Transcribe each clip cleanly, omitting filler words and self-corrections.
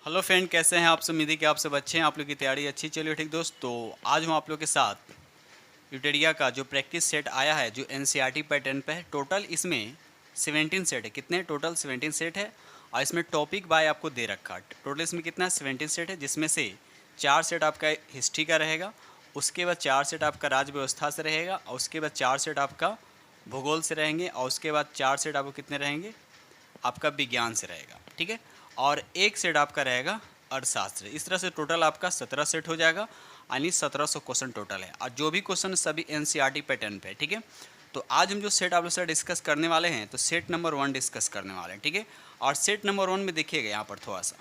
Hello friend, कैसे हैं आप सब। उम्मीद है कि आप सब अच्छे हैं, आप लोग की तैयारी अच्छी चलिए। ठीक दोस्त, तो आज हम आप लोग के साथ यूटेरिया का जो प्रैक्टिस सेट आया है जो एनसीईआरटी पैटर्न पे है। टोटल इसमें 17 सेट है। कितने टोटल 17 सेट है। और इसमें टॉपिक बाय आपको दे रखा है। टोटल इसमें कितना 17 सेट है, जिसमें से 4 सेट आपका हिस्ट्री का रहेगा, उसके बाद 4 सेट आपका राज्य व्यवस्था से रहेगा, और उसके बाद 4 सेट आपका भूगोल से रहेंगे, और उसके बाद 4 सेट आपको कितने रहेंगे, आपका विज्ञान से रहेगा। ठीक है, और एक सेट आपका रहेगा अर्थशास्त्र। इस तरह से टोटल आपका 17 सेट हो जाएगा, यानी 1700 क्वेश्चन टोटल है। और जो भी क्वेश्चन सभी एनसीईआरटी पैटर्न पे है। ठीक है, तो आज हम जो सेट आप लोग से डिस्कस करने वाले हैं, तो सेट नंबर 1 डिस्कस करने वाले हैं। ठीक है, और सेट नंबर 1 में देखिएगा यहाँ पर थोड़ा सा,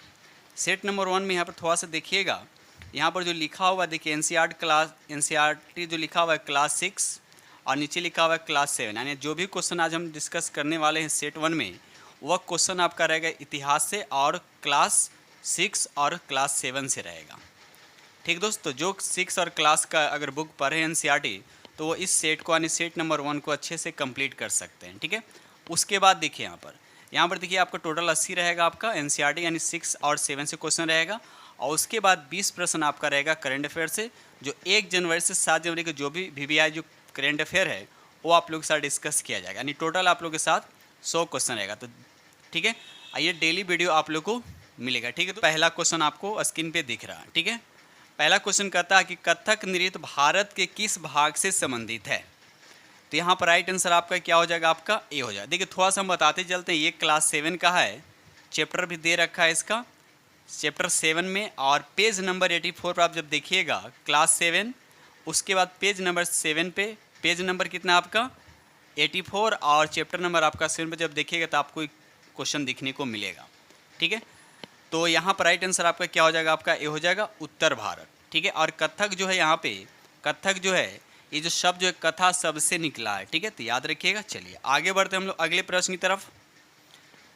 सेट नंबर 1 में यहाँ पर थोड़ा सा देखिएगा, यहाँ पर जो लिखा हुआ देखिए एनसीईआरटी जो लिखा हुआ है क्लास 6, और नीचे लिखा हुआ है क्लास 7। यानी जो भी क्वेश्चन आज हम डिस्कस करने वाले हैं सेट 1 में, वह क्वेश्चन आपका रहेगा इतिहास से, और क्लास 6 और क्लास 7 से रहेगा। ठीक दोस्त, तो जो 6 और क्लास का अगर बुक पढ़े एनसीईआरटी, तो वो इस सेट को यानी सेट नंबर 1 को अच्छे से कंप्लीट कर सकते हैं। ठीक है, उसके बाद देखिए यहाँ पर देखिए आपका टोटल 80 रहेगा आपका एनसीईआरटी, यानी 6 और 7 से क्वेश्चन रहेगा। और उसके बाद 20 प्रश्न आपका रहेगा करंट अफेयर से, जो 1 जनवरी से 7 जनवरी के जो भी वीवीआई जो करंट अफेयर है वो आप लोग के साथ डिस्कस किया जाएगा। यानी टोटल आप लोग के साथ 100 क्वेश्चन रहेगा। तो ठीक है, आइए डेली वीडियो आप लोग को मिलेगा। ठीक है, तो पहला क्वेश्चन आपको स्क्रीन पे दिख रहा है। ठीक है, पहला क्वेश्चन कहता है कि कथक नृत्य भारत के किस भाग से संबंधित है। तो यहाँ पर राइट आंसर आपका क्या हो जाएगा, आपका ए हो जाएगा। देखिए थोड़ा सा हम बताते चलते हैं, ये क्लास 7 का है, चैप्टर भी दे रखा है इसका चैप्टर 7 में, और पेज नंबर 84 पर आप जब देखिएगा क्लास 7, उसके बाद पेज नंबर 7 पे, पेज नंबर कितना आपका 84, और चैप्टर नंबर आपका 7 पे जब देखिएगा तो आपको क्वेश्चन दिखने को मिलेगा। ठीक है, तो यहाँ पर राइट आंसर आपका क्या हो जाएगा, आपका ए हो जाएगा उत्तर भारत। ठीक है, और कथक जो है यहाँ पे, कथक जो है ये जो शब्द जो है कथा शब्द से निकला है। ठीक है, तो याद रखिएगा। चलिए आगे बढ़ते हम लोग अगले प्रश्न की तरफ।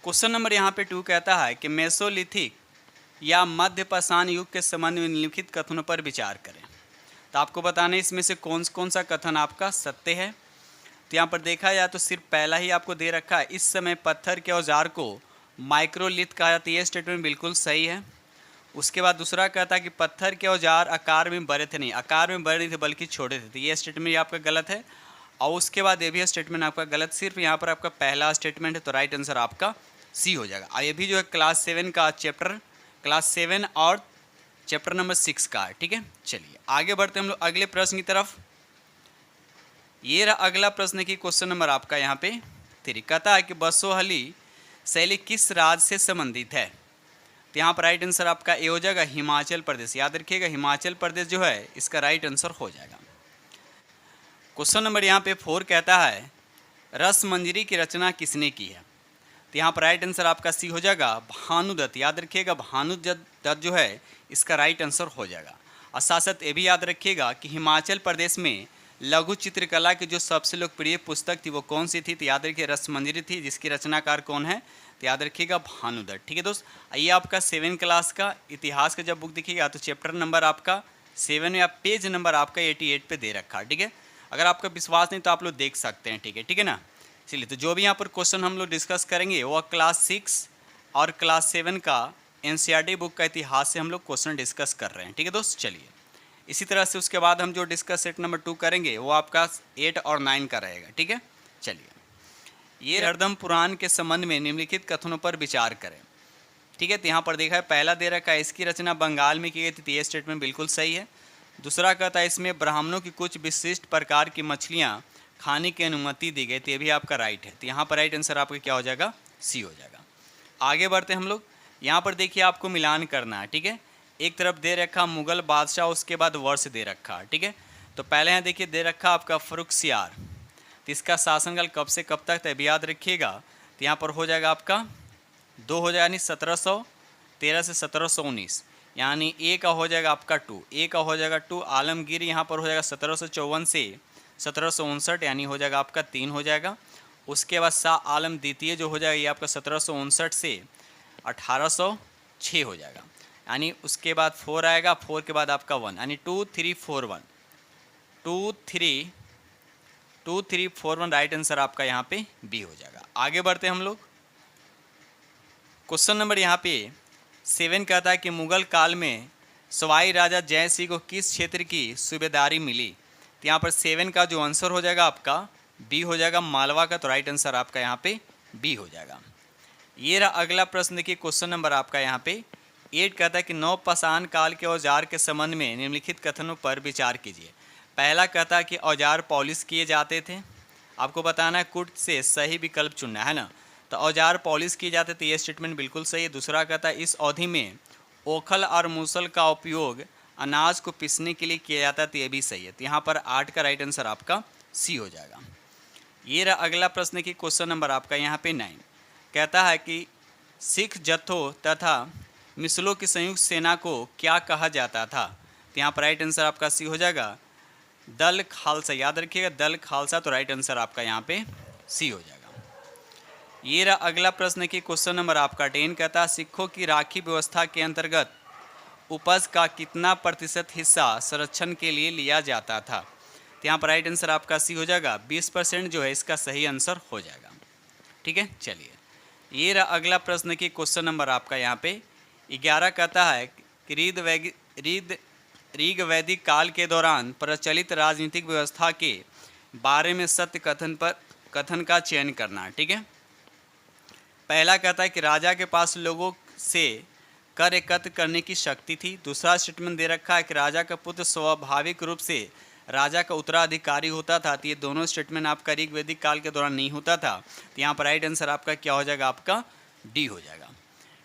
क्वेश्चन नंबर यहाँ पे 2 कहता है कि मेसोलिथिक या मध्य पाषाण युग के संबंध में निम्नलिखित कथनों पर विचार करें। तो आपको बताना है इसमें से कौन कौन सा कथन आपका सत्य है। तो यहाँ पर देखा जाए तो सिर्फ पहला ही आपको दे रखा है, इस समय पत्थर के औजार को माइक्रोलिथ कहा जाता है। ये स्टेटमेंट बिल्कुल सही है। उसके बाद दूसरा कहता है कि पत्थर के औजार आकार में बड़े थे, नहीं आकार में बड़े नहीं थे बल्कि छोटे थे। तो ये स्टेटमेंट आपका गलत है। और उसके बाद ये भी स्टेटमेंट आपका गलत, सिर्फ यहाँ पर आपका पहला स्टेटमेंट है। तो राइट आंसर आपका सी हो जाएगा। और ये भी जो है क्लास 7 का चैप्टर, क्लास 7 और चैप्टर नंबर 6 का है। ठीक है, चलिए आगे बढ़ते हम लोग अगले प्रश्न की तरफ। ये रहा अगला प्रश्न की क्वेश्चन नंबर आपका यहाँ पे 3 कहता है कि बसोहली शैली किस राज्य से संबंधित है। तो यहाँ पर राइट आंसर आपका ए हो जाएगा हिमाचल प्रदेश। याद रखिएगा हिमाचल प्रदेश जो है इसका राइट आंसर हो जाएगा। क्वेश्चन नंबर यहाँ पे 4 कहता है रस मंजरी की रचना किसने की है। तो यहाँ पर राइट आंसर आपका सी हो जाएगा भानुदत्त। याद रखिएगा भानुदत्त जो है इसका राइट आंसर हो जाएगा। और साथ साथ ये भी याद रखिएगा कि हिमाचल प्रदेश में लघु चित्रकला की जो सबसे लोकप्रिय पुस्तक थी वो कौन सी थी। तो याद रखिए रसमंजरी थी, जिसकी रचनाकार कौन है, तो याद रखिएगा भानुदत्त। ठीक है दोस्त, ये आपका 7 क्लास का इतिहास का जब बुक दिखेगा तो चैप्टर नंबर आपका 7 या पेज नंबर आपका 88 पे दे रखा है। ठीक है, अगर आपका विश्वास नहीं तो आप लोग देख सकते हैं। ठीक है ना। चलिए, तो जो भी यहाँ पर क्वेश्चन हम लोग डिस्कस करेंगे वह क्लास 6 और क्लास 7 का एनसीईआरटी बुक का इतिहास से हम लोग क्वेश्चन डिस्कस कर रहे हैं। ठीक है दोस्त, चलिए इसी तरह से उसके बाद हम जो डिस्कस सेट नंबर 2 करेंगे वो आपका 8 और 9 का रहेगा। ठीक है, चलिए ये हरदम पुराण के संबंध में निम्नलिखित कथनों पर विचार करें। ठीक है, तो यहाँ पर देखा है पहला दे रखा है इसकी रचना बंगाल में की गई थी। ये स्टेटमेंट बिल्कुल सही है। दूसरा कहता है इसमें ब्राह्मणों की कुछ विशिष्ट प्रकार की मछलियाँ खाने की अनुमति दी गई थी। ये भी आपका राइट है। तो यहाँ पर राइट आंसर आपका क्या हो जाएगा, सी हो जाएगा। आगे बढ़ते हम लोग। यहाँ पर देखिए आपको मिलान करना है। ठीक है, एक तरफ दे रखा मुगल बादशाह, उसके बाद वर्ष दे रखा। ठीक है, तो पहले यहाँ देखिए दे रखा आपका फर्रुखसियार। तो इसका शासनकाल कब से कब तक था भी याद रखिएगा। तो यहाँ पर हो जाएगा आपका 2 हो जाएगा, यानी 1713 से 1719, यानी ए का हो जाएगा आपका 2, ए का हो जाएगा 2। आलमगीर यहाँ पर हो जाएगा 1754 से 1759, यानी हो जाएगा आपका 3 हो जाएगा। उसके बाद शाह आलम द्वितीय जो हो जाएगा ये आपका 1759 से 1806 हो जाएगा, यानी उसके बाद 4 आएगा, 4 के बाद आपका 1, यानी 2 3 4 1, 2 3 4 1 राइट आंसर आपका यहाँ पे बी हो जाएगा। आगे बढ़ते हम लोग। क्वेश्चन नंबर यहाँ पे 7 कहता है कि मुगल काल में सवाई राजा जय सिंह को किस क्षेत्र की सूबेदारी मिली। तो यहाँ पर 7 का जो आंसर हो जाएगा आपका बी हो जाएगा, मालवा का। तो राइट आंसर आपका यहाँ पे बी हो जाएगा। ये रहा अगला प्रश्न, देखिए क्वेश्चन नंबर आपका यहाँ पे 8 कहता है कि नवपाषाण काल के औजार के संबंध में निम्नलिखित कथनों पर विचार कीजिए। पहला कहता है कि औजार पॉलिश किए जाते थे। आपको बताना है कुट से सही विकल्प चुनना है ना। तो औजार पॉलिश किए जाते थे, ये स्टेटमेंट बिल्कुल सही है। दूसरा कहता है इस अवधि में ओखल और मूसल का उपयोग अनाज को पीसने के लिए किया जाता है, तो ये भी सही है। तो यहाँ पर 8 का राइट आंसर आपका सी हो जाएगा। ये रहा अगला प्रश्न की क्वेश्चन नंबर आपका यहाँ पे 9 कहता है कि सिख जत्थों तथा मिसलों की संयुक्त सेना को क्या कहा जाता था। तो यहाँ पर राइट आंसर आपका सी हो जाएगा, दल खालसा। याद रखिएगा दल खालसा। तो राइट आंसर आपका यहाँ पे सी हो जाएगा। ये रहा अगला प्रश्न की क्वेश्चन नंबर आपका 10 कहता है सिखों की राखी व्यवस्था के अंतर्गत उपज का कितना प्रतिशत हिस्सा संरक्षण के लिए लिया जाता था। तो यहाँ पर राइट आंसर आपका सी हो जाएगा, 20% जो है इसका सही आंसर हो जाएगा। ठीक है, चलिए ये रहा अगला प्रश्न की क्वेश्चन नंबर आपका यहाँ पे 11 कहता है कि ऋग वैदिक काल के दौरान प्रचलित राजनीतिक व्यवस्था के बारे में सत्य कथन का चयन करना। ठीक है, पहला कहता है कि राजा के पास लोगों से कर एकत्र करने की शक्ति थी। दूसरा स्टेटमेंट दे रखा है कि राजा का पुत्र स्वाभाविक रूप से राजा का उत्तराधिकारी होता था। तो ये दोनों स्टेटमेंट आपका ऋग वैदिक काल के दौरान नहीं होता था। तो यहाँ पर राइट आंसर आपका क्या हो जाएगा, आपका डी हो जाएगा।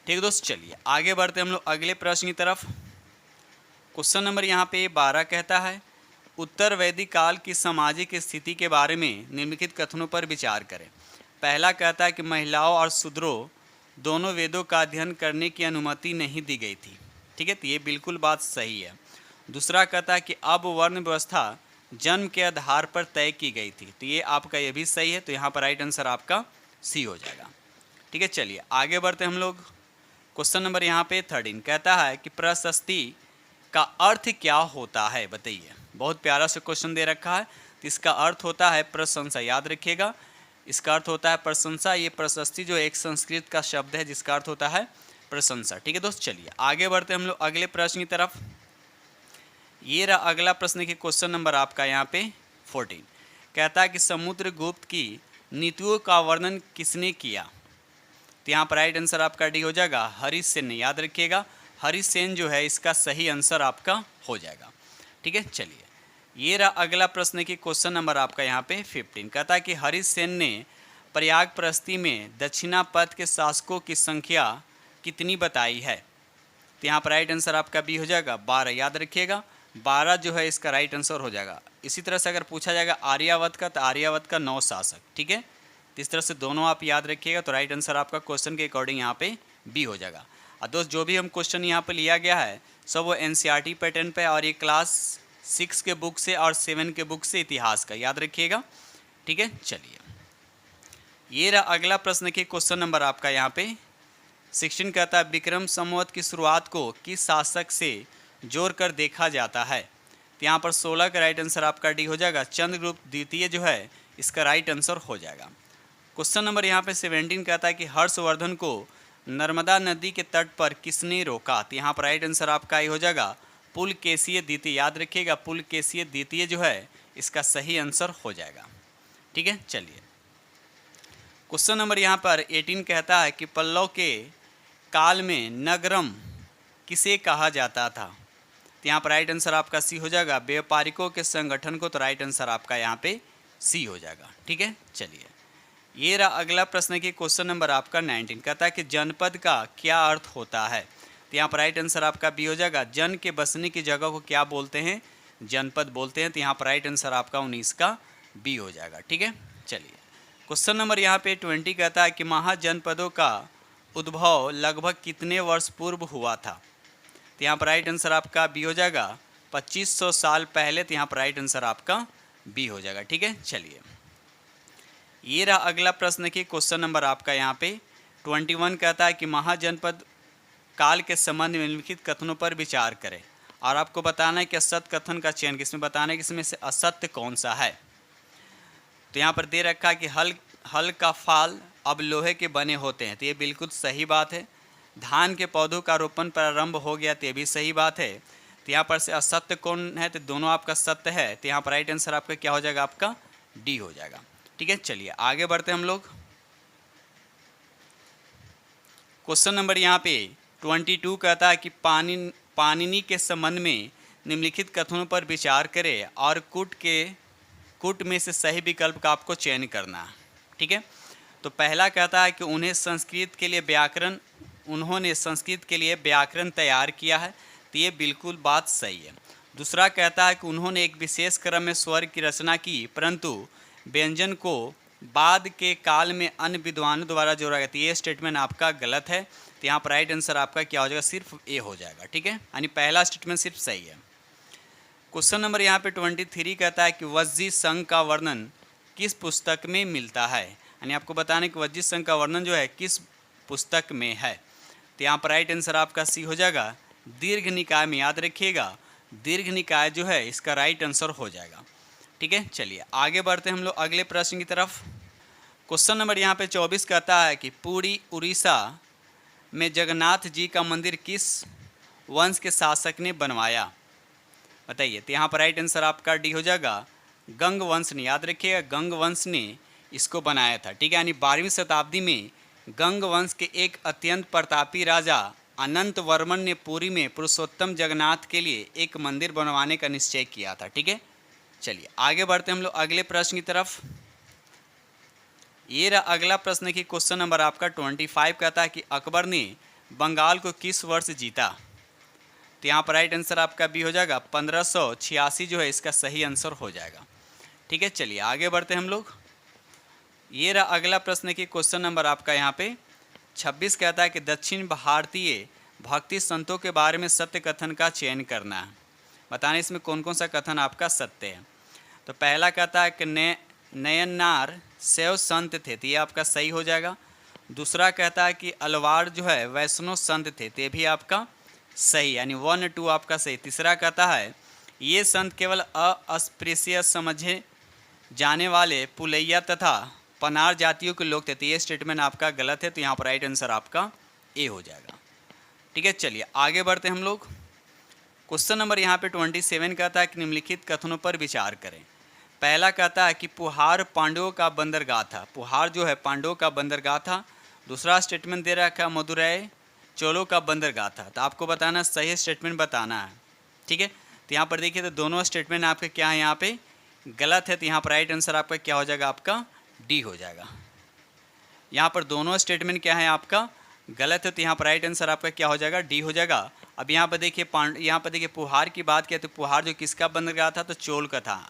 ठीक है दोस्त, चलिए आगे बढ़ते हम लोग अगले प्रश्न की तरफ। क्वेश्चन नंबर यहाँ पे 12 कहता है उत्तर वैदिक काल की सामाजिक स्थिति के बारे में निम्नलिखित कथनों पर विचार करें। पहला कहता है कि महिलाओं और शूद्रों दोनों वेदों का अध्ययन करने की अनुमति नहीं दी गई थी। ठीक है, तो ये बिल्कुल बात सही है। दूसरा कहता है कि अब वर्ण व्यवस्था जन्म के आधार पर तय की गई थी। तो ये आपका ये भी सही है। तो यहाँ पर राइट आंसर आपका सी हो जाएगा। ठीक है, चलिए आगे बढ़ते हम लोग। क्वेश्चन नंबर यहाँ पे 13 कहता है कि प्रशस्ति का अर्थ क्या होता है, बताइए। बहुत प्यारा सा क्वेश्चन दे रखा है। तो इसका अर्थ होता है प्रशंसा। याद रखिएगा, इसका अर्थ होता है प्रशंसा। ये प्रशस्ति जो एक संस्कृत का शब्द है जिसका अर्थ होता है प्रशंसा। ठीक है दोस्त, चलिए आगे बढ़ते हम लोग अगले प्रश्न की तरफ। ये रहा अगला प्रश्न की क्वेश्चन नंबर आपका यहाँ पे 14 कहता है कि समुद्रगुप्त की नीतियों का वर्णन किसने किया। तो यहाँ पर राइट आंसर आपका डी हो जाएगा, हरिसेन ने। याद रखिएगा हरिसेन जो है इसका सही आंसर आपका हो जाएगा। ठीक है, चलिए ये रहा अगला प्रश्न की क्वेश्चन नंबर आपका यहाँ पे 15 कहता है कि हरिसेन ने प्रयाग प्रस्ती में दक्षिणापथ के शासकों की संख्या कितनी बताई है। तो यहाँ पर राइट आंसर आपका बी हो जाएगा, 12। याद रखिएगा 12 जो है इसका राइट आंसर हो जाएगा। इसी तरह से अगर पूछा जाएगा आर्यावत का, तो आर्यावत का 9 शासक। ठीक है, तो इस तरह से दोनों आप याद रखिएगा। तो राइट आंसर आपका क्वेश्चन के अकॉर्डिंग यहाँ पे बी हो जाएगा। और दोस्त जो भी हम क्वेश्चन यहाँ पे लिया गया है सब वो एनसीईआरटी पैटर्न पे, और ये क्लास 6 के बुक से और 7 के बुक से इतिहास का, याद रखिएगा। ठीक है, चलिए ये रहा अगला प्रश्न के क्वेश्चन नंबर आपका यहाँ पे 16 कहता है विक्रम संवत की शुरुआत को किस शासक से जोड़कर देखा जाता है। तो यहाँ पर 16 का राइट आंसर आपका डी हो जाएगा, चंद्रगुप्त द्वितीय जो है इसका राइट आंसर हो जाएगा। क्वेश्चन नंबर यहाँ पे 17 कहता है कि हर्षवर्धन को नर्मदा नदी के तट पर किसने रोका। तो यहाँ पर राइट आंसर आपका ही हो जाएगा, पुलकेशिय द्वितीय। याद रखिएगा पुलकेशिय द्वितीय जो है इसका सही आंसर हो जाएगा। ठीक है, चलिए क्वेश्चन नंबर यहाँ पर 18 कहता है कि पल्लव के काल में नगरम किसे कहा जाता था। तो यहाँ पर राइट आंसर आपका सी हो जाएगा, व्यापारिकों के संगठन को। तो राइट आंसर आपका यहाँ पे सी हो जाएगा। ठीक है, चलिए ये रहा अगला प्रश्न की क्वेश्चन नंबर आपका 19 कहता है कि जनपद का क्या अर्थ होता है। तो यहाँ पर राइट आंसर आपका बी हो जाएगा, जन के बसने की जगह को क्या बोलते हैं, जनपद बोलते हैं। तो यहाँ पर राइट आंसर आपका 19 का बी हो जाएगा। ठीक है, चलिए क्वेश्चन नंबर यहाँ पे 20 कहता है कि महाजनपदों का उद्भव लगभग कितने वर्ष पूर्व हुआ था। तो यहाँ पर राइट आंसर आपका बी हो जाएगा, 2500 साल पहले। तो यहाँ पर राइट आंसर आपका बी हो जाएगा। ठीक है, चलिए ये रहा अगला प्रश्न की क्वेश्चन नंबर आपका यहाँ पे 21 कहता है कि महाजनपद काल के संबंध में निम्नलिखित कथनों पर विचार करें। और आपको बताना है कि असत्य कथन का चयन किसमें बताना है, किसमें से असत्य कौन सा है। तो यहाँ पर दे रखा है कि हल का फाल अब लोहे के बने होते हैं। तो ये बिल्कुल सही बात है। धान के पौधों का रोपण प्रारंभ हो गया, तो ये भी सही बात है। तो यहाँ पर से असत्य कौन है, तो दोनों आपका सत्य है, तो यहाँ पर राइट आंसर आपका क्या हो जाएगा, आपका डी हो जाएगा। ठीक है, चलिए आगे बढ़ते हैं हम लोग। क्वेश्चन नंबर यहाँ पे 22 कहता है कि पाणिनि के संबंध में निम्नलिखित कथनों पर विचार करें और कूट में से सही विकल्प का आपको चयन करना है। ठीक है, तो पहला कहता है कि उन्होंने संस्कृत के लिए व्याकरण तैयार किया है, तो ये बिल्कुल बात सही है। दूसरा कहता है कि उन्होंने एक विशेष क्रम में स्वर की रचना की, परंतु व्यंजन को बाद के काल में अन्य विद्वानों द्वारा जोड़ा गया, तो ये स्टेटमेंट आपका गलत है। तो यहाँ पर राइट आंसर आपका क्या हो जाएगा, सिर्फ ए हो जाएगा। ठीक है, यानी पहला स्टेटमेंट सिर्फ सही है। क्वेश्चन नंबर यहाँ पे 23 कहता है कि वज्जी संघ का वर्णन किस पुस्तक में मिलता है, यानी आपको बताना है कि वज्जी संघ का वर्णन जो है किस पुस्तक में है। तो यहाँ पर राइट आंसर आपका सी हो जाएगा, दीर्घ निकाय में। याद रखिएगा, दीर्घ निकाय जो है इसका राइट आंसर हो जाएगा। ठीक है, चलिए आगे बढ़ते हैं हम लोग अगले प्रश्न की तरफ। क्वेश्चन नंबर यहाँ पे 24 कहता है कि पुरी उड़ीसा में जगन्नाथ जी का मंदिर किस वंश के शासक ने बनवाया, बताइए। तो यहाँ पर राइट आंसर आपका डी हो जाएगा, गंग वंश ने। याद रखिएगा, गंग वंश ने इसको बनाया था। ठीक है, यानी 12वीं शताब्दी में गंग वंश के एक अत्यंत प्रतापी राजा अनंत वर्मन ने पुरी में पुरुषोत्तम जगन्नाथ के लिए एक मंदिर बनवाने का निश्चय किया था। ठीक है, चलिए आगे बढ़ते हैं हम लोग अगले प्रश्न की तरफ। ये रहा अगला प्रश्न की क्वेश्चन नंबर आपका 25 कहता है कि अकबर ने बंगाल को किस वर्ष जीता। तो यहाँ पर राइट आंसर आपका बी हो जाएगा, 1586 जो है इसका सही आंसर हो जाएगा। ठीक है, चलिए आगे बढ़ते हैं हम लोग। ये रहा अगला प्रश्न की क्वेश्चन नंबर आपका यहाँ पे 26 कहता है कि दक्षिण भारतीय भक्ति संतों के बारे में सत्य कथन का चयन करना है, बताने इसमें कौन कौन सा कथन आपका सत्य है। तो पहला कहता है कि नयनार शैव संत थे, तो ये आपका सही हो जाएगा। दूसरा कहता है कि अलवार जो है वैष्णव संत थे, तो ये भी आपका सही, यानी 1 और 2 आपका सही। तीसरा कहता है ये संत केवल अस्पृश्य समझे जाने वाले पुलैया तथा पनार जातियों के लोग थे, तो ये स्टेटमेंट आपका गलत है। तो यहाँ पर राइट आंसर आपका ए हो जाएगा। ठीक है, चलिए आगे बढ़ते हैं हम लोग। क्वेश्चन नंबर यहाँ पे 27 कहता है कि निम्नलिखित कथनों पर विचार करें। पहला कहता है कि पुहार पांडवों का बंदरगाह था, पुहार जो है पांडवों का बंदरगाह था। दूसरा स्टेटमेंट दे रखा है मदुरै चोलों का बंदरगाह था, तो आपको बताना सही स्टेटमेंट बताना है। ठीक है, तो यहाँ पर देखिए तो दोनों स्टेटमेंट आपके क्या है यहाँ पे गलत है, तो यहाँ पर राइट आंसर आपका क्या हो जाएगा, आपका डी हो जाएगा। यहाँ पर दोनों स्टेटमेंट क्या है आपका गलत है, तो यहाँ पर राइट आंसर आपका क्या हो जाएगा, डी हो जाएगा। अब यहाँ पर देखिए यहाँ पर देखिए पुहार की बात किया तो पुहार जो किसका बंदरगाह था, तो चोल का था।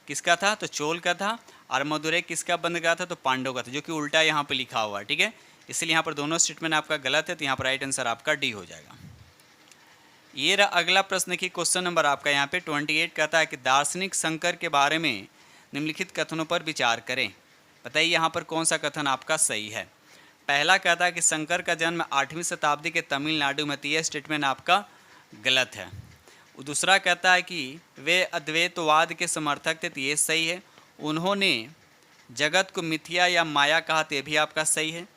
किसका था, तो चोल का था। और मदुरै किसका बंदरगाह था, तो पांडव का था, जो कि उल्टा यहाँ पे लिखा हुआ है। ठीक है, इसलिए यहाँ पर दोनों स्टेटमेंट आपका गलत है, तो यहाँ पर राइट आंसर आपका डी हो जाएगा। ये रहा अगला प्रश्न की क्वेश्चन नंबर आपका यहाँ पे 28 कहता है कि दार्शनिक शंकर के बारे में निम्नलिखित कथनों पर विचार करें, बताइए यहाँ पर कौन सा कथन आपका सही है। पहला कहता है कि शंकर का जन्म 8वीं शताब्दी के तमिलनाडु में, तो यह स्टेटमेंट आपका गलत है। दूसरा कहता है कि वे अद्वैतवाद के समर्थक थे, तो ये सही है। उन्होंने जगत को मिथ्या या माया कहा, तो ये भी आपका सही है।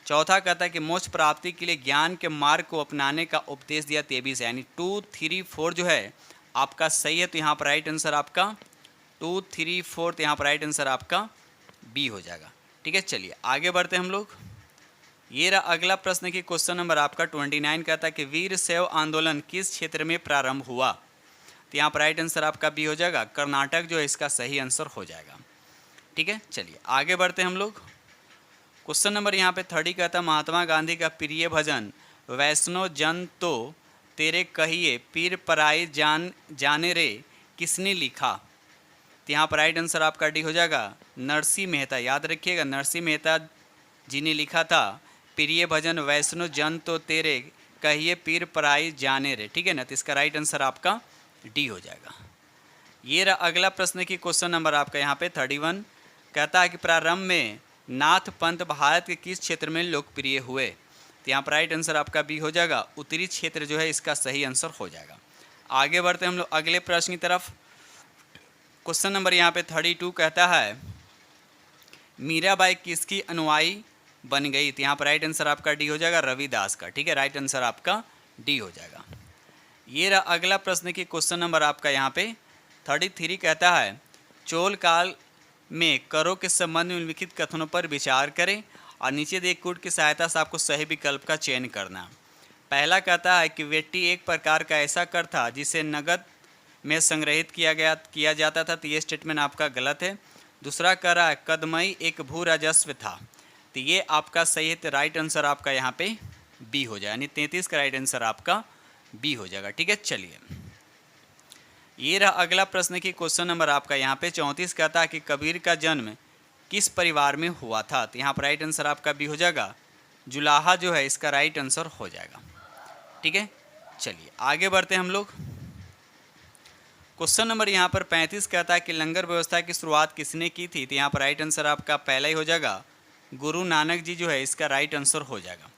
चौथा कहता है कि मोक्ष प्राप्ति के लिए ज्ञान के मार्ग को अपनाने का उपदेश दिया, तो ये भी सही, यानी 2, 3, 4 जो है आपका सही है। तो यहाँ पर राइट आंसर आपका 2, 3, 4, तो यहाँ पर राइट आंसर आपका बी हो जाएगा। ठीक है, चलिए आगे बढ़ते हैं हम लोग। ये रहा अगला प्रश्न की क्वेश्चन नंबर आपका 29 कहता है कि वीर शैव आंदोलन किस क्षेत्र में प्रारंभ हुआ, तो यहाँ पर राइट आंसर आपका बी हो जाएगा, कर्नाटक जो है इसका सही आंसर हो जाएगा। ठीक है, चलिए आगे बढ़ते हैं हम लोग। क्वेश्चन नंबर यहाँ पे 30 कहता है महात्मा गांधी का प्रिय भजन वैष्णव जन तो तेरे कहिए पीर पराई जाने रे किसने लिखा, तो यहाँ पर राइट आंसर आपका डी हो जाएगा, नरसिंह मेहता। याद रखिएगा, नरसिंह मेहता जी ने लिखा था प्रिय भजन वैष्णव जन तो तेरे कहिए पीर पराई जाने रे। ठीक है ना, तो इसका राइट आंसर आपका डी हो जाएगा। ये रहा अगला प्रश्न की क्वेश्चन नंबर आपका यहाँ पे 31 कहता है कि प्रारंभ में नाथ पंथ भारत के किस क्षेत्र में लोकप्रिय हुए, तो यहाँ पर राइट आंसर आपका बी हो जाएगा, उत्तरी क्षेत्र जो है इसका सही आंसर हो जाएगा। आगे बढ़ते हैं हम लोग अगले प्रश्न की तरफ। क्वेश्चन नंबर यहाँ पे 32 कहता है मीराबाई किसकी अनुयायी बन गई। तो यहाँ पर राइट आंसर आपका डी हो जाएगा, रविदास का। ठीक है, राइट आंसर आपका डी हो जाएगा। ये रहा अगला प्रश्न की क्वेश्चन नंबर आपका यहाँ पे 33 कहता है चोल काल में करों के संबंध में निम्नलिखित कथनों पर विचार करें और नीचे दिए कोड की सहायता से आपको सही विकल्प का चयन करना। पहला कहता है कि वेट्टी एक प्रकार का ऐसा कर था जिसे नगद में संग्रहित किया जाता था, तो ये स्टेटमेंट आपका गलत है। दूसरा कह रहा है कदमई एक भू राजस्व था, तो ये आपका सही है। तो राइट आंसर आपका यहाँ पे बी हो जाएगा, यानी 33 का राइट आंसर आपका बी हो जाएगा। ठीक है, चलिए ये रहा अगला प्रश्न की क्वेश्चन नंबर आपका यहाँ पे 34 कहता है कि कबीर का जन्म किस परिवार में हुआ था, तो यहाँ पर राइट आंसर आपका बी हो जाएगा, जुलाहा जो है इसका राइट आंसर हो जाएगा। ठीक है, चलिए आगे बढ़ते हैं हम लोग। क्वेश्चन नंबर यहाँ पर 35 कहता है कि लंगर व्यवस्था की शुरुआत किसने की थी, तो यहाँ पर राइट आंसर आपका पहला ही हो जाएगा, गुरु नानक जी जो है इसका राइट आंसर हो जाएगा।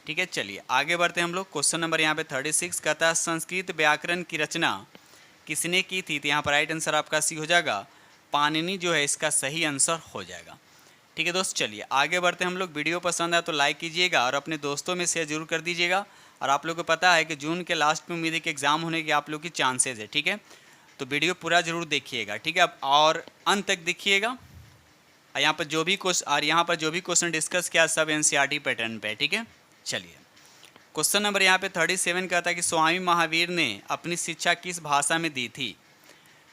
ठीक है, चलिए आगे बढ़ते हैं हम लोग। क्वेश्चन नंबर यहाँ पे 36 कहता है संस्कृत व्याकरण की रचना किसने की थी, तो यहाँ पर राइट आंसर आपका सी हो जाएगा, पाणिनि जो है इसका सही आंसर हो जाएगा। ठीक है दोस्त, चलिए आगे बढ़ते हैं हम लोग। वीडियो पसंद आए तो लाइक कीजिएगा और अपने दोस्तों में शेयर जरूर कर दीजिएगा। और आप लोग को पता है कि जून के लास्ट में उम्मीद है कि एग्जाम होने की आप लोग की चांसेज है। ठीक है, तो वीडियो पूरा जरूर देखिएगा। ठीक है, और अंत तक देखिएगा। यहाँ पर जो भी क्वेश्चन डिस्कस किया सब एनसीईआरटी पैटर्न पे। ठीक है, चलिए क्वेश्चन नंबर यहाँ पे 37 कहता है कि स्वामी महावीर ने अपनी शिक्षा किस भाषा में दी थी,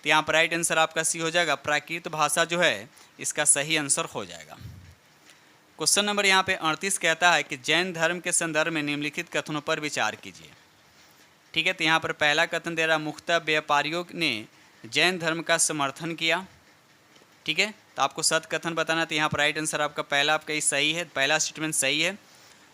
तो यहाँ पर राइट आंसर आपका सी हो जाएगा, प्राकृत भाषा जो है इसका सही आंसर हो जाएगा। क्वेश्चन नंबर यहाँ पे 38 कहता है कि जैन धर्म के संदर्भ में निम्नलिखित कथनों पर विचार कीजिए। ठीक है, तो यहाँ पर पहला कथन दे रहा मुख्यतः व्यापारियों ने जैन धर्म का समर्थन किया। ठीक है, तो आपको सत्य कथन बताना, तो यहाँ पर राइट आंसर आपका पहला आपका ही सही है, पहला स्टेटमेंट सही है।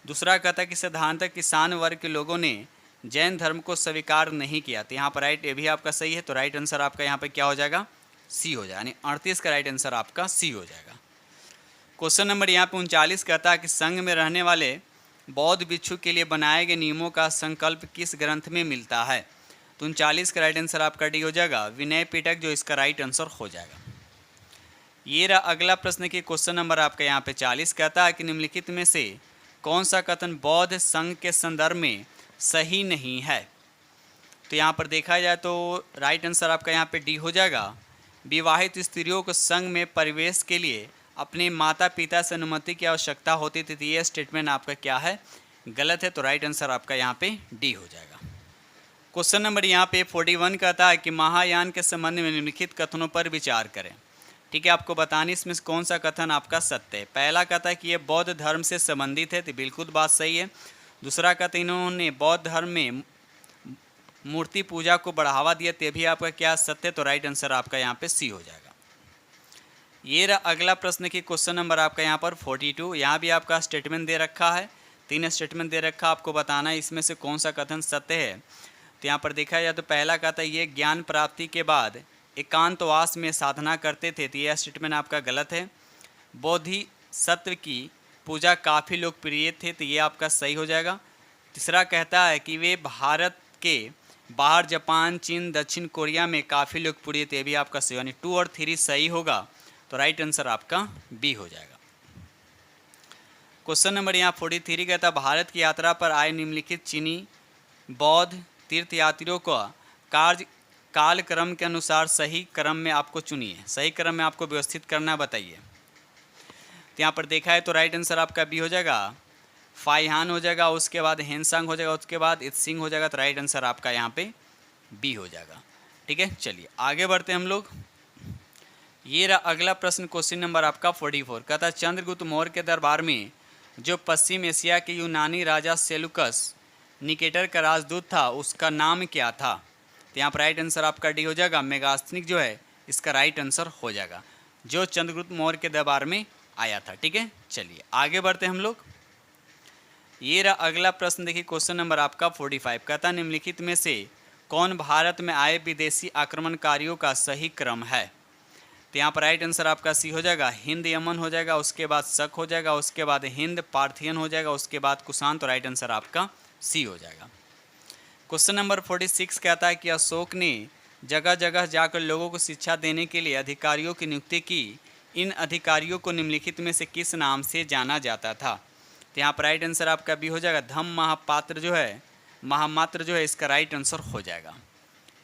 दूसरा कहता है कि सिद्धांततः किसान वर्ग के लोगों ने जैन धर्म को स्वीकार नहीं किया, तो यहाँ पर राइट ये भी आपका सही है। तो राइट आंसर आपका यहाँ पर क्या हो जाएगा, सी हो जाएगा, यानी 38 का राइट आंसर आपका सी हो जाएगा। क्वेश्चन नंबर यहाँ पे 39 कहता है कि संघ में रहने वाले बौद्ध भिक्षु के लिए बनाए गए नियमों का संकल्प किस ग्रंथ में मिलता है, तो 39 का राइट आंसर आपका डी हो जाएगा, विनय पिटक जो इसका राइट आंसर हो जाएगा। ये रहा अगला प्रश्न की क्वेश्चन नंबर आपका यहाँ पे 40 कहता है कि निम्नलिखित में से कौन सा कथन बौद्ध संघ के संदर्भ में सही नहीं है, तो यहाँ पर देखा जाए तो राइट आंसर आपका यहाँ पे डी हो जाएगा, विवाहित स्त्रियों को संघ में प्रवेश के लिए अपने माता पिता से अनुमति की आवश्यकता होती थी, तो ये स्टेटमेंट आपका क्या है, गलत है। तो राइट आंसर आपका यहाँ पे डी हो जाएगा। क्वेश्चन नंबर यहाँ पे 41 कहता है कि महायान के संबंध में निम्नलिखित कथनों पर विचार करें। ठीक है, आपको बताने इसमें से कौन सा कथन आपका सत्य है। पहला कहता है कि ये बौद्ध धर्म से संबंधित है, तो बिल्कुल बात सही है। दूसरा कहता है इन्होंने बौद्ध धर्म में मूर्ति पूजा को बढ़ावा दिया, तो भी आपका क्या सत्य है, तो राइट आंसर आपका यहाँ पे सी हो जाएगा। ये रहा अगला प्रश्न की क्वेश्चन नंबर आपका यहाँ पर 42, यहाँ भी आपका स्टेटमेंट दे रखा है, 3 स्टेटमेंट दे रखा, आपको बताना है इसमें से कौन सा कथन सत्य है। तो यहाँ पर देखा जाए तो पहला कहता है ये ज्ञान प्राप्ति के बाद एकांतवास में साधना करते थे, तो यह स्टेटमेंट आपका गलत है। बोधिसत्व की पूजा काफ़ी लोकप्रिय थे, तो ये आपका सही हो जाएगा। तीसरा कहता है कि वे भारत के बाहर जापान, चीन, दक्षिण कोरिया में काफ़ी लोकप्रिय थे, भी आपका सही, यानी 2 और 3 सही होगा, तो राइट आंसर आपका बी हो जाएगा। क्वेश्चन नंबर यहाँ 43 कहता है भारत की यात्रा पर आए निम्नलिखित चीनी बौद्ध तीर्थयात्रियों को कालक्रम के अनुसार सही क्रम में आपको चुनिए, सही क्रम में आपको व्यवस्थित करना बताइए। तो यहाँ पर देखा है तो राइट आंसर आपका बी हो जाएगा, फाइहान हो जाएगा, उसके बाद हेनसांग हो जाएगा, उसके बाद इत्सिंग हो जाएगा, तो राइट आंसर आपका यहाँ पे बी हो जाएगा। ठीक है, चलिए आगे बढ़ते हैं हम लोग। ये रहा अगला प्रश्न क्वेश्चन नंबर आपका 44 कहता है चंद्रगुप्त मौर्य के दरबार में जो पश्चिम एशिया के यूनानी राजा सेलुकस निकेटर का राजदूत था उसका नाम क्या था, तो यहाँ पर राइट आंसर आपका डी हो जाएगा, मेगास्थनीक जो है इसका राइट आंसर हो जाएगा, जो चंद्रगुप्त मौर्य के दरबार में आया था। ठीक है, चलिए आगे बढ़ते हैं हम लोग। ये रहा अगला प्रश्न देखिए क्वेश्चन नंबर आपका 45 कहता है निम्नलिखित में से कौन भारत में आए विदेशी आक्रमणकारियों का सही क्रम है, तो यहाँ पर राइट आंसर आपका सी हो जाएगा, हिंद यमन हो जाएगा, उसके बाद शक हो जाएगा, उसके बाद हिंद पार्थियन हो जाएगा, उसके बाद कुषाण, तो राइट आंसर आपका सी हो जाएगा। क्वेश्चन नंबर 46 कहता है कि अशोक ने जगह जगह जाकर लोगों को शिक्षा देने के लिए अधिकारियों की नियुक्ति की, इन अधिकारियों को निम्नलिखित में से किस नाम से जाना जाता था? तो यहाँ पर राइट आंसर आपका बी हो जाएगा। धम्म महापात्र जो है, महामात्र जो है, इसका राइट आंसर हो जाएगा।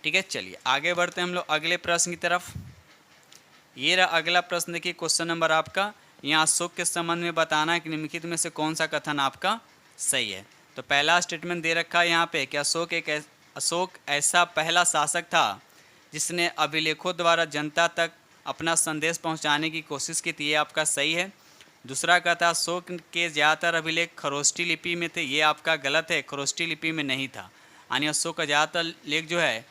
ठीक है, चलिए आगे बढ़ते हैं हम लोग अगले प्रश्न की तरफ। ये रहा अगला प्रश्न। देखिए क्वेश्चन नंबर आपका, यहाँ अशोक के संबंध में बताना है कि निम्नलिखित में से कौन सा कथन आपका सही है। तो पहला स्टेटमेंट दे रखा है यहाँ पे कि अशोक ऐसा पहला शासक था जिसने अभिलेखों द्वारा जनता तक अपना संदेश पहुँचाने की कोशिश की थी। ये आपका सही है। दूसरा कहता है अशोक के ज़्यादातर अभिलेख खरोष्टी लिपि में थे। ये आपका गलत है, खरोष्टी लिपि में नहीं था। यानी अशोक का ज़्यादातर लेख जो है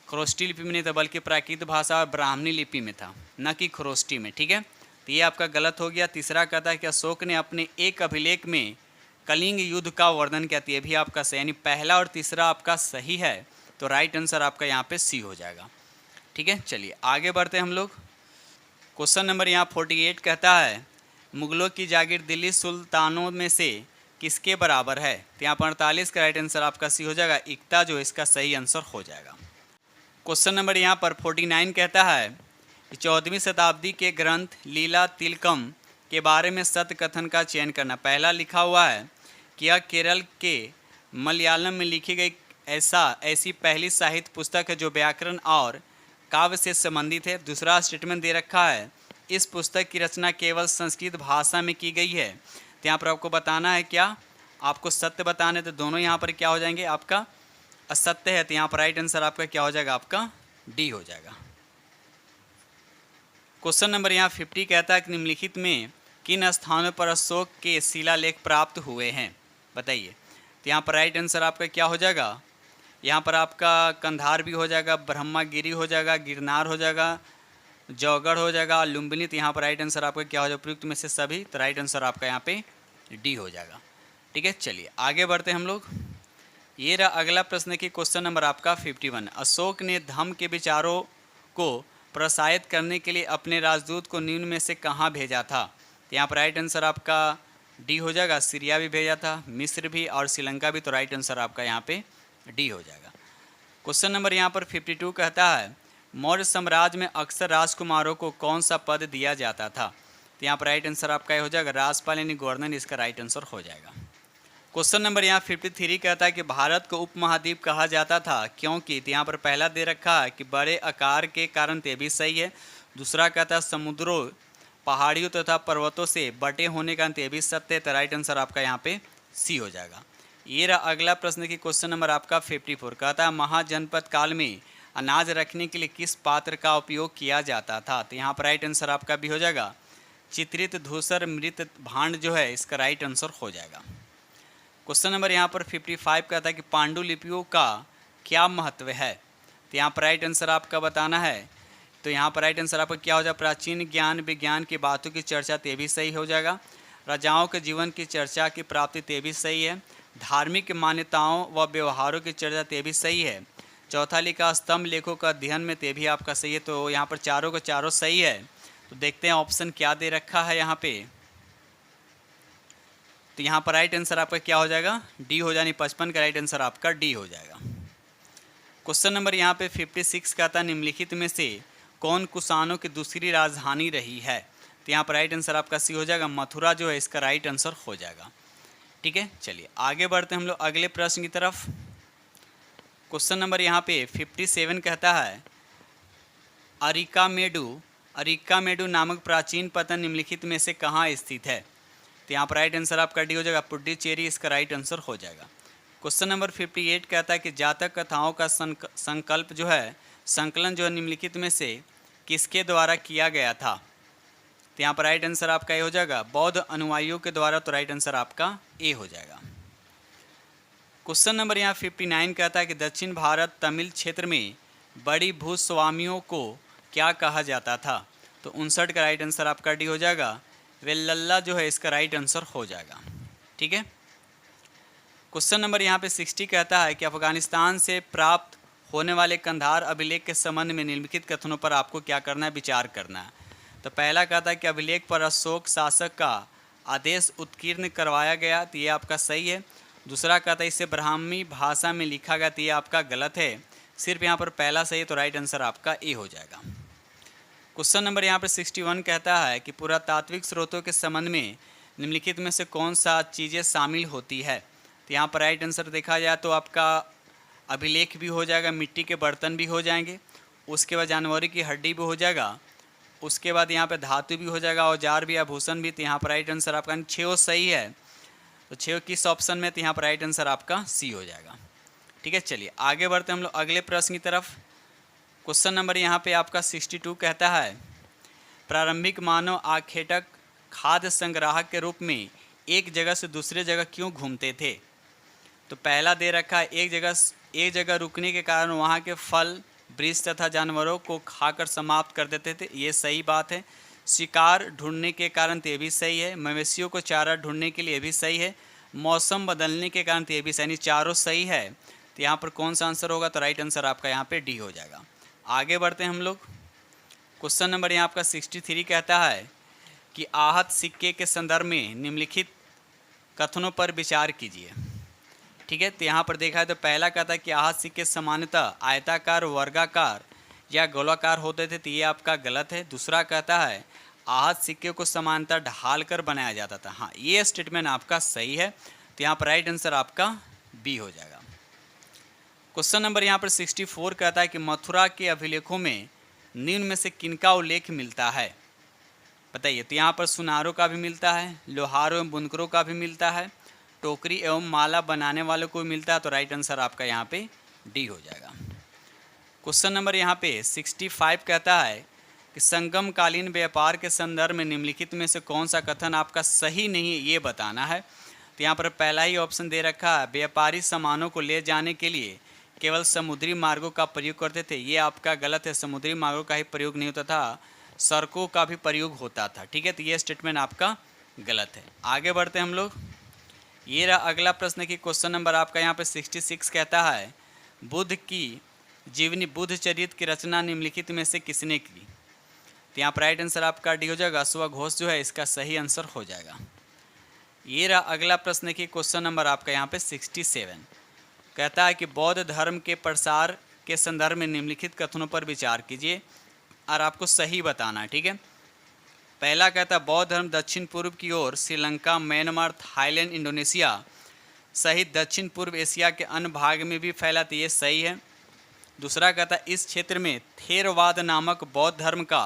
खरोष्टी लिपि में नहीं था, बल्कि प्राकृत भाषा और ब्राह्मणी लिपि में था, न कि खरोष्टी में। ठीक है, तो ये आपका गलत हो गया। तीसरा कहता है कि अशोक ने अपने एक अभिलेख में कलिंग युद्ध का वर्णन किया था। ये भी आपका सही, यानी पहला और तीसरा आपका सही है। तो राइट आंसर आपका यहाँ पे सी हो जाएगा। ठीक है, चलिए आगे बढ़ते हैं हम लोग। क्वेश्चन नंबर यहाँ 48 कहता है मुगलों की जागीर दिल्ली सुल्तानों में से किसके बराबर है? तो यहाँ पर 48 का राइट आंसर आपका सी हो जाएगा। इक्ता जो इसका सही आंसर हो जाएगा। क्वेश्चन नंबर यहाँ पर 49 कहता है कि 14वीं शताब्दी के ग्रंथ लीला तिलकम के बारे में सत्य कथन का चयन करना। पहला लिखा हुआ है कि यह केरल के मलयालम में लिखी गई ऐसी पहली साहित्य पुस्तक है जो व्याकरण और काव्य से संबंधित है। दूसरा स्टेटमेंट दे रखा है इस पुस्तक की रचना केवल संस्कृत भाषा में की गई है। तो यहाँ पर आपको बताना है क्या, आपको सत्य बताना है। तो दोनों यहाँ पर क्या हो जाएंगे, आपका असत्य है। तो यहाँ पर राइट आंसर आपका क्या हो जाएगा, आपका डी हो जाएगा। क्वेश्चन नंबर यहाँ 50 कहता है कि निम्नलिखित में किन स्थानों पर अशोक के शिलालेख प्राप्त हुए हैं? बताइए। तो यहाँ पर राइट आंसर आपका क्या हो जाएगा, यहाँ पर आपका कंधार भी हो जाएगा, ब्रह्मागिरी हो जाएगा, गिरनार हो जाएगा, जौगढ़ हो जाएगा, लुम्बिनी। तो यहाँ पर राइट आंसर आपका क्या हो जाएगा, प्रयुक्त में से सभी। तो राइट आंसर आपका यहाँ पे डी हो जाएगा। ठीक है, चलिए आगे बढ़ते हैं हम लोग। ये रहा अगला प्रश्न की क्वेश्चन नंबर आपका 51। अशोक ने धम्म के विचारों को प्रोत्साहित करने के लिए अपने राजदूत को निम्न में से कहाँ भेजा था? तो यहाँ पर राइट आंसर आपका डी हो जाएगा। सीरिया भी भेजा था, मिस्र भी और श्रीलंका भी। तो राइट आंसर आपका यहाँ पे डी हो जाएगा। क्वेश्चन नंबर यहाँ पर 52 कहता है मौर्य साम्राज्य में अक्सर राजकुमारों को कौन सा पद दिया जाता था? तो यहाँ पर राइट आंसर आपका ये हो जाएगा राजपाल यानी गवर्नर। इसका राइट आंसर हो जाएगा। क्वेश्चन नंबर यहाँ 53 कहता है कि भारत को उपमहाद्वीप कहा जाता था क्योंकि? तो यहाँ पर पहला दे रखा है कि बड़े आकार के कारण। ये भी सही है। दूसरा कहता है समुद्रों, पहाड़ियों तथा पर्वतों से बटे होने का। ये भी सत्य है। तो राइट आंसर आपका यहाँ पे सी हो जाएगा। ये रहा अगला प्रश्न की क्वेश्चन नंबर आपका 54 कहता है महाजनपद काल में अनाज रखने के लिए किस पात्र का उपयोग किया जाता था? तो यहाँ पर राइट आंसर आपका भी हो जाएगा चित्रित धूसर मृत भांड जो है, इसका राइट आंसर हो जाएगा। क्वेश्चन नंबर यहाँ पर 55 कहता है कि पांडुलिपियों का क्या महत्व है? तो यहाँ पर राइट आंसर आपका बताना है। तो यहाँ पर राइट आंसर आपका क्या हो जाएगा, प्राचीन ज्ञान विज्ञान की बातों की चर्चा। ते भी सही हो जाएगा। राजाओं के जीवन की चर्चा की प्राप्ति। ते भी सही है। धार्मिक मान्यताओं व व्यवहारों की चर्चा। ते भी सही है। चौथा लिखा स्तंभ लेखों का अध्ययन में। ते भी आपका सही है। तो यहाँ पर चारों का चारों सही है। तो देखते हैं ऑप्शन क्या दे रखा है यहाँ पे। तो यहाँ पर राइट आंसर आपका क्या हो जाएगा, डी हो जाए। 55 का राइट आंसर आपका डी हो जाएगा। क्वेश्चन नंबर यहाँ पे 56 का था निम्नलिखित में से कौन कुषाणों की दूसरी राजधानी रही है? तो यहाँ पर राइट आंसर आपका सी हो जाएगा। मथुरा जो है इसका राइट आंसर हो जाएगा। ठीक है, चलिए आगे बढ़ते हैं हम लोग अगले प्रश्न की तरफ। क्वेश्चन नंबर यहाँ पे 57 कहता है अरिकामेडु नामक प्राचीन पतन निम्नलिखित में से कहाँ स्थित है? तो यहाँ पर राइट आंसर आपका डी हो जाएगा। पुडुचेरी इसका राइट आंसर हो जाएगा। क्वेश्चन नंबर 58 कहता है कि जातक कथाओं का संकल्प जो है, संकलन जो है निम्नलिखित में से किसके द्वारा किया गया था? तो यहाँ पर राइट आंसर आपका ए हो जाएगा बौद्ध अनुयायियों के द्वारा। तो राइट आंसर आपका ए हो जाएगा। क्वेश्चन नंबर यहाँ 59 कहता है कि दक्षिण भारत तमिल क्षेत्र में बड़ी भूस्वामियों को क्या कहा जाता था? तो 59 का राइट आंसर आपका डी हो जाएगा। वेल्लल्ला जो है इसका राइट आंसर हो जाएगा। ठीक है, क्वेश्चन नंबर यहाँ पे 60 कहता है कि अफगानिस्तान से प्राप्त होने वाले कंधार अभिलेख के संबंध में निम्नलिखित कथनों पर आपको क्या करना है, विचार करना है। तो पहला कहता है कि अभिलेख पर अशोक शासक का आदेश उत्कीर्ण करवाया गया। तो ये आपका सही है। दूसरा कहता है इसे ब्राह्मी भाषा में लिखा गया। तो ये आपका गलत है। सिर्फ यहाँ पर पहला सही है। तो राइट आंसर आपका ए हो जाएगा। क्वेश्चन नंबर यहाँ पे 61 कहता है कि पुरातात्विक स्रोतों के संबंध में निम्नलिखित में से कौन सा चीज़ें शामिल होती है। तो यहाँ पर राइट आंसर देखा जाए तो आपका अभिलेख भी हो जाएगा, मिट्टी के बर्तन भी हो जाएंगे, उसके बाद जानवरों की हड्डी भी हो जाएगा, उसके बाद यहाँ पे धातु भी हो जाएगा, औजार भी, आभूषण भी। तो यहाँ पर राइट आंसर आपका 6 सही है। तो 6 किस ऑप्शन में, तो यहाँ पर राइट आंसर आपका सी हो जाएगा। ठीक है, चलिए आगे बढ़ते हम लोग अगले प्रश्न की तरफ। क्वेश्चन नंबर यहाँ पे आपका 62 कहता है प्रारंभिक मानव आखेटक खाद्य संग्राहक के रूप में एक जगह से दूसरे जगह क्यों घूमते थे। तो पहला दे रखा है एक जगह रुकने के कारण वहाँ के फल, वृक्ष तथा जानवरों को खाकर समाप्त कर देते थे, ये सही बात है। शिकार ढूंढने के कारण तो ये भी सही है। मवेशियों को चारा ढूंढने के लिए ये भी सही है। मौसम बदलने के कारण तो ये भी सही, चारों सही है। तो यहाँ पर कौन सा आंसर होगा, तो राइट आंसर आपका यहाँ पे डी हो जाएगा। आगे बढ़ते हैं हम लोग। क्वेश्चन नंबर यहाँ आपका 63 कहता है कि आहत सिक्के के संदर्भ में निम्नलिखित कथनों पर विचार कीजिए। ठीक है, तो यहाँ पर देखा है तो पहला कहता है कि आहत सिक्के सामान्यतः आयताकार, वर्गाकार या गोलाकार होते थे, तो ये आपका गलत है। दूसरा कहता है आहत सिक्के को सामान्यतः ढाल कर बनाया जाता था, हाँ ये स्टेटमेंट आपका सही है। तो यहाँ पर राइट आंसर आपका बी हो जाएगा। क्वेश्चन नंबर यहाँ पर 64 कहता है कि मथुरा के अभिलेखों में निम्न में से किनका उल्लेख मिलता है, बताइए। तो यहाँ पर सुनारों का भी मिलता है, लोहारों एवं बुनकरों का भी मिलता है, टोकरी एवं माला बनाने वालों को भी मिलता है। तो राइट आंसर आपका यहाँ पे डी हो जाएगा। क्वेश्चन नंबर यहाँ पे 65 कहता है कि संगमकालीन व्यापार के संदर्भ में निम्नलिखित में से कौन सा कथन आपका सही नहीं है, ये बताना है। तो यहाँ पर पहला ही ऑप्शन दे रखा है व्यापारी सामानों को ले जाने के लिए केवल समुद्री मार्गों का प्रयोग करते थे, ये आपका गलत है। समुद्री मार्गों का ही प्रयोग नहीं होता था, सड़कों का भी प्रयोग होता था। ठीक है, तो ये स्टेटमेंट आपका गलत है। आगे बढ़ते हैं हम लोग। ये रहा अगला प्रश्न की क्वेश्चन नंबर आपका यहाँ पे 66 कहता है बुद्ध की जीवनी, बुद्ध चरित्र की रचना निम्नलिखित में से किसने की। तो यहाँ पर राइट आंसर आपका डी हो जाएगा। अश्वघोष जो है इसका सही आंसर हो जाएगा। ये रहा अगला प्रश्न की क्वेश्चन नंबर आपका यहाँ पे 67 कहता है कि बौद्ध धर्म के प्रसार के संदर्भ में निम्नलिखित कथनों पर विचार कीजिए और आपको सही बताना है। ठीक है, पहला कहता है बौद्ध धर्म दक्षिण पूर्व की ओर श्रीलंका, म्यांमार, थाईलैंड, इंडोनेशिया सहित दक्षिण पूर्व एशिया के अन्य भाग में भी फैला, तो ये सही है। दूसरा कहता है इस क्षेत्र में थेरवाद नामक बौद्ध धर्म का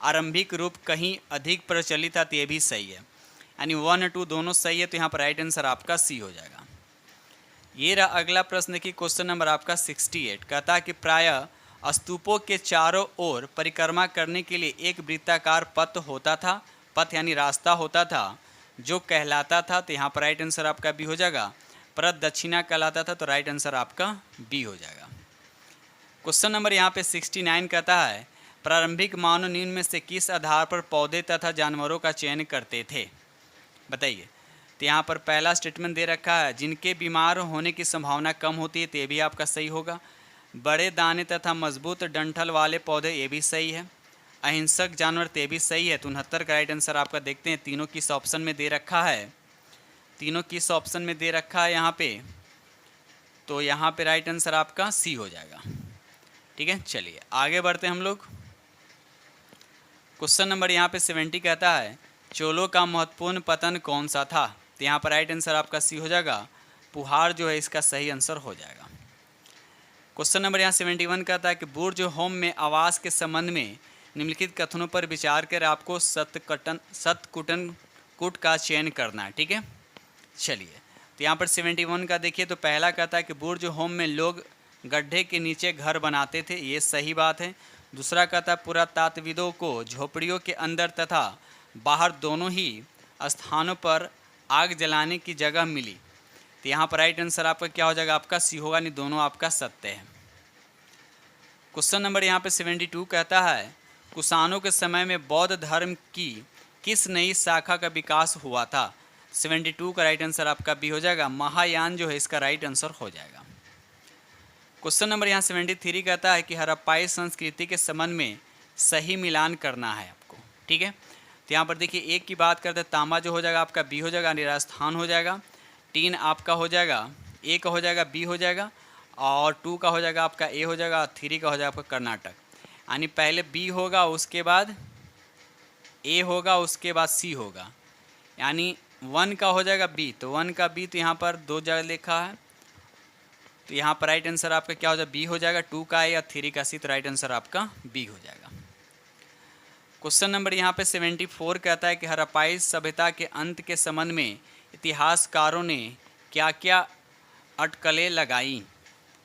आरंभिक रूप कहीं अधिक प्रचलित था, तो ये भी सही है। यानी 1 और 2 दोनों सही है। तो यहाँ पर राइट आंसर आपका सी हो जाएगा। ये रहा अगला प्रश्न की क्वेश्चन नंबर आपका 68 कहता है कि प्रायः स्तूपों के चारों ओर परिक्रमा करने के लिए एक वृत्ताकार पथ होता था, पथ यानी रास्ता होता था जो कहलाता था। तो यहाँ पर राइट आंसर आपका बी हो जाएगा। प्रद दक्षिणा कहलाता था, तो राइट आंसर आपका बी हो जाएगा। क्वेश्चन नंबर यहाँ पे 69 कहता है प्रारंभिक मानव निम्न में से किस आधार पर पौधे तथा जानवरों का चयन करते थे, बताइए। तो यहाँ पर पहला स्टेटमेंट दे रखा है जिनके बीमार होने की संभावना कम होती है, तो ये भी आपका सही होगा। बड़े दाने तथा मजबूत डंठल वाले पौधे, ये भी सही है। अहिंसक जानवर, तो ये भी सही है। 69 का राइट आंसर आपका देखते हैं तीनों किस ऑप्शन में दे रखा है, तीनों किस ऑप्शन में दे रखा है यहाँ पे। तो यहाँ पे राइट आंसर आपका सी हो जाएगा। ठीक है, चलिए आगे बढ़ते हैं हम लोग। क्वेश्चन नंबर यहाँ पे 70 कहता है चोलों का महत्वपूर्ण पतन कौन सा था। तो यहाँ पर राइट आंसर आपका सी हो जाएगा। पुहार जो है इसका सही आंसर हो जाएगा। क्वेश्चन नंबर यहाँ 71 कहता है कि बुर्ज होम में आवास के संबंध में निम्नलिखित कथनों पर विचार कर आपको सतकुटन कुट का चयन करना है। ठीक है, चलिए तो यहाँ पर 71 का देखिए तो पहला कहता है कि बुर्ज होम में लोग गड्ढे के नीचे घर बनाते थे, ये सही बात है। दूसरा कहता है पुरातात्विदों को झोपड़ियों के अंदर तथा बाहर दोनों ही स्थानों पर आग जलाने की जगह मिली। तो यहाँ पर राइट आंसर आपका क्या हो जाएगा, आपका सी होगा, नहीं दोनों आपका सत्य है। क्वेश्चन नंबर यहाँ पे 72 कहता है कुषाणों के समय में बौद्ध धर्म की किस नई शाखा का विकास हुआ था। 72 का राइट आंसर आपका बी हो जाएगा। महायान जो है इसका राइट आंसर हो जाएगा। क्वेश्चन नंबर यहाँ 73 कहता है कि हड़प्पाई संस्कृति के संबंध में सही मिलान करना है आपको। ठीक है, तो यहाँ पर देखिए एक की बात करते हैं, तांबा जो हो जाएगा आपका बी हो जाएगा, राजस्थान हो जाएगा। टीन आपका हो जाएगा, ए का हो जाएगा बी हो जाएगा, और 2 का हो जाएगा आपका ए हो जाएगा, 3 का हो जाएगा आपका कर्नाटक। यानी पहले बी होगा, उसके बाद ए होगा, उसके बाद सी होगा, यानी 1 का हो जाएगा बी, तो 1 का बी तो यहाँ पर 2 जगह लिखा है, तो यहाँ पर राइट आंसर आपका क्या हो जाएगा, बी हो जाएगा। 2 का ए या 3 का सी, तो राइट आंसर आपका बी हो जाएगा। क्वेश्चन नंबर यहाँ पे 74 कहता है कि हड़प्पाई सभ्यता के अंत के संबंध में इतिहासकारों ने क्या क्या अटकलें लगाई,